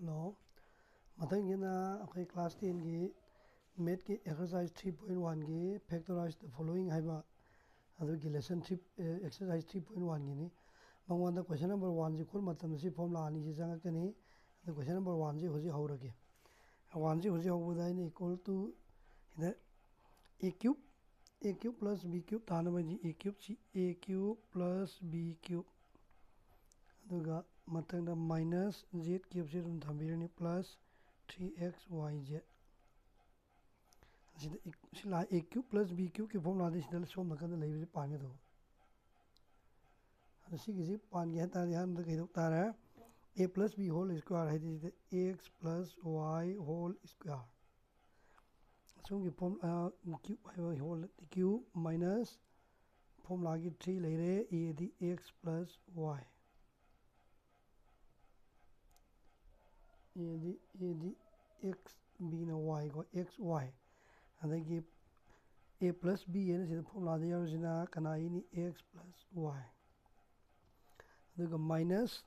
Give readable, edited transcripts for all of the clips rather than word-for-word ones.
Hello. Matangina okay class 10 gi math ki exercise 3.1 gi factorize the following haiba adu gi lesson 3 exercise 3.1 gi ni mangwanda question number 1 ji khol matam si formula ani ji janga kani adu question number 1 ji hoji haurage 1 ji hoji hawuda ni equal to a cube plus b cube tanama ji a cube plus b cube aduga matangda minus z cube se dum thambirani plus 3xyz sila a cube plus b cube ki formula de sidal som nakanda leibi paange do asi gi paan ge ta yan da kai dok tara a plus b whole square hai de ax plus y whole square so gi formula cube hai whole cube minus formula gi 3 leire a di x plus y a di x b na y ko xy adagi a plus b ena sida formula de yarjina kana ini x plus y aduga minus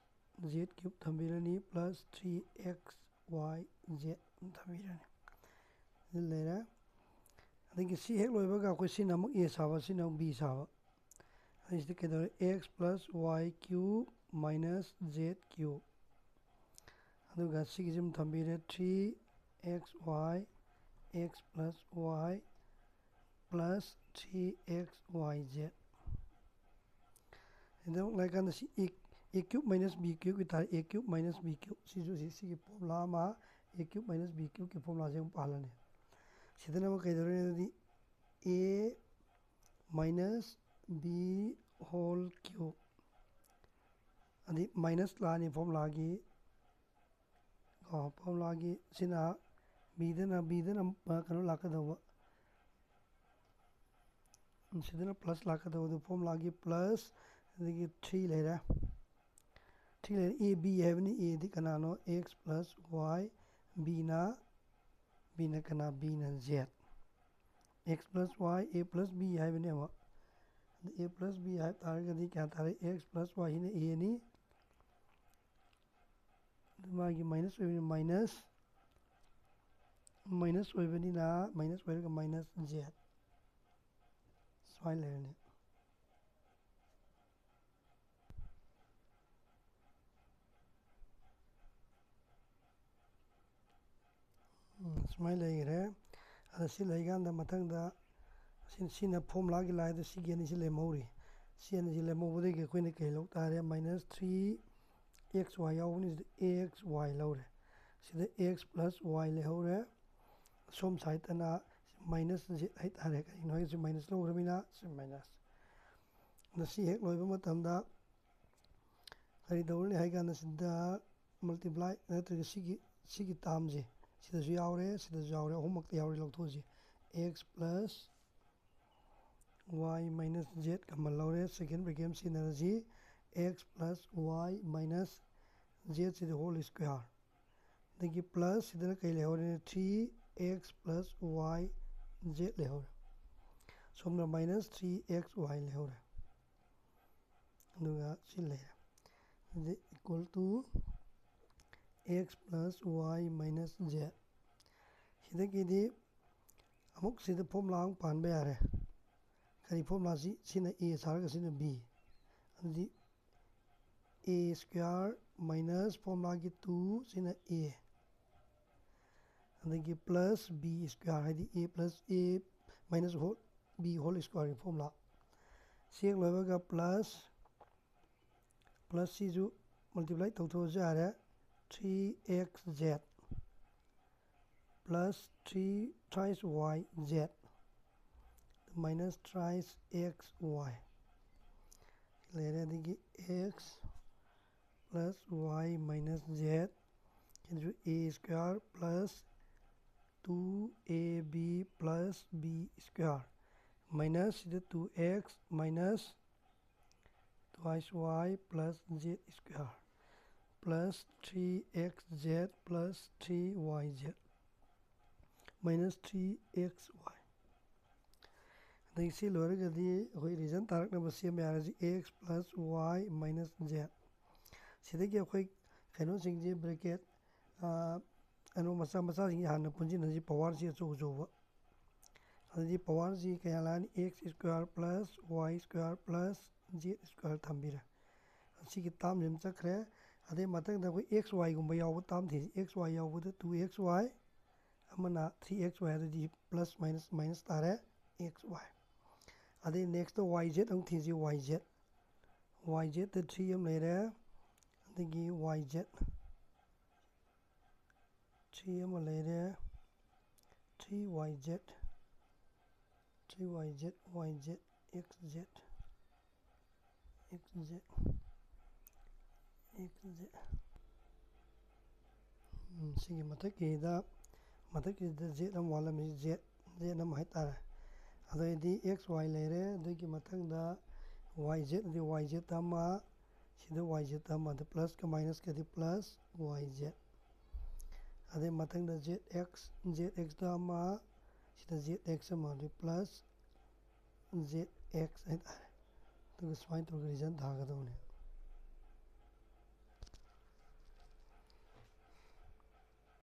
z cube thambirani plus 3xyz thambirani lera adagi c hek loibaga ko sin amuk a saba sin amuk b saba adisi kedore x plus y cube minus z cube aduga sigizim thambire 3xy x plus y plus 3xyz and like an a cube minus b cube with a cube minus b cube si formula ma a cube minus b cube ki formula je palane sidana ma kaidore di a minus b whole cube adi minus la ni formula gi formula gi sina bidana kanu lakadawa sidana plus lakadawa the formula gi plus the 3 lera 3 lera a b have ni a di kanano x plus y b na kana b na z x plus y a plus b have ni wa a plus b have targa di kya tare x plus y ni a ni magi minus oibani na minus oiga minus z swai lerni swai legre asi leiganda matangda sina formula gi lai da sigeni sile mori siani sile mobode ge koine kai lok tare minus 3 xy yawni axy lore sida x plus y le hore som side ana minus z hai tare kai noi si minus lo ramina si minus na si hek loiba matamda kari dawle hai ga na sida multiply na to sigi tam je sida ju yawre homework te yawre lok thoji x plus y minus z kamal lore second bracket synergy x plus y minus z to the whole square the plus idhar kai le hore 3x plus y z le hore so हमने minus 3xy le hore aduga si le is equal to x plus y minus z sida kidi amuk sida formula ang pan ba yare kari formula sina a sarga sina b adi a square minus formula ki 2 sina a and plus b square hai a plus a minus whole b whole square formula sek loibaga plus c ju multiply to jare 3xz plus 3 thrice yz minus thrice xy lere digi x plus y minus z into a square plus 2ab plus b square minus the 2x minus twice y plus z square plus 3xz plus 3yz minus 3xy Daisy lower the reason tarak number CM x plus y minus z. Sidaki a quick cannot sing the bracket ꯀꯩꯅꯣ ꯃꯆꯥ ꯃꯆꯥꯁꯤꯡꯁꯤ ꯍꯥꯟꯅ ꯄꯨꯟꯁꯤꯟꯅꯁꯤ ꯄꯋꯥꯔꯁꯤ ꯑꯆꯧ ꯑꯆꯧꯕ ꯑꯗꯨꯗꯤ ꯄꯋꯥꯔꯁꯤ ꯀꯌꯥ ꯂꯥꯛꯑꯅꯤ X square plus ꯋꯥꯏ square plus Z square ꯊꯝꯕꯤꯔꯦ ꯁꯤꯒꯤ ꯇꯥꯝꯁꯤ ꯑꯃ ꯆꯠꯈ꯭ꯔꯦ ꯑꯗꯩ ꯃꯊꯪꯗ ꯑꯩꯈꯣꯏ ꯑꯦꯛꯁ ꯋꯥꯏꯒꯨꯝꯕ ꯌꯥꯎꯕ ꯇꯥꯝ ꯊꯤꯁꯤ ꯑꯦꯛꯁ ꯋꯥꯏ ꯌꯥꯎꯕꯗ 2xy ꯑꯃꯅ 3xy ꯑꯗꯨꯗꯤ ꯄ꯭ꯂꯁ ꯃꯥꯏꯅꯁ ꯃꯥꯏꯅꯁ ꯇꯥꯔꯦ ꯑꯦꯛꯁ ꯋꯥꯏ ꯑꯗꯩ ꯅꯦꯛꯁꯇ ꯋꯥꯏ ꯖꯦꯠ ꯑꯃꯨꯛ ꯊꯤꯁꯤ ꯋꯥꯏ ꯖꯦꯠꯇ 3 ꯑꯃ ꯂꯩꯔꯦ ꯑꯗꯒꯤ ꯋꯥꯏ ꯖꯦꯠ 3 ꯑꯃ ꯂꯩꯔꯦ 3y z y z x z ꯁꯤꯒꯤ ꯃꯊꯛꯀꯤꯁꯤꯗ z ꯑꯃ ꯋꯥꯠꯂꯝꯃꯤ z ꯑꯃ ꯍꯥꯏꯇꯥꯔꯦ ꯑꯗꯩꯗꯤ x y ꯂꯩꯔꯦ ꯑꯗꯨꯒꯤ ꯃꯊꯪꯗ y z ꯑꯗꯩ y z ꯑꯃ ꯁꯤꯗ y z ꯑꯃ ꯑꯗ ꯄ꯭ꯂꯁꯀ ꯃꯥꯏꯅꯁꯀꯗꯤ ꯄ꯭ꯂꯁ y z ꯑꯗꯩ ꯃꯊꯪꯗ zxꯗ ꯑꯃ ꯁꯤꯗ zx ꯑꯃ ꯑꯗꯩ ꯄ꯭ꯂꯁ zx ꯍꯥꯏꯇꯥꯔꯦ ꯑꯗꯨꯒ ꯁꯨꯃꯥꯏꯅ ꯇꯧꯔꯒ ꯔꯤꯖꯜ ꯊꯥꯒꯗꯧꯅꯦ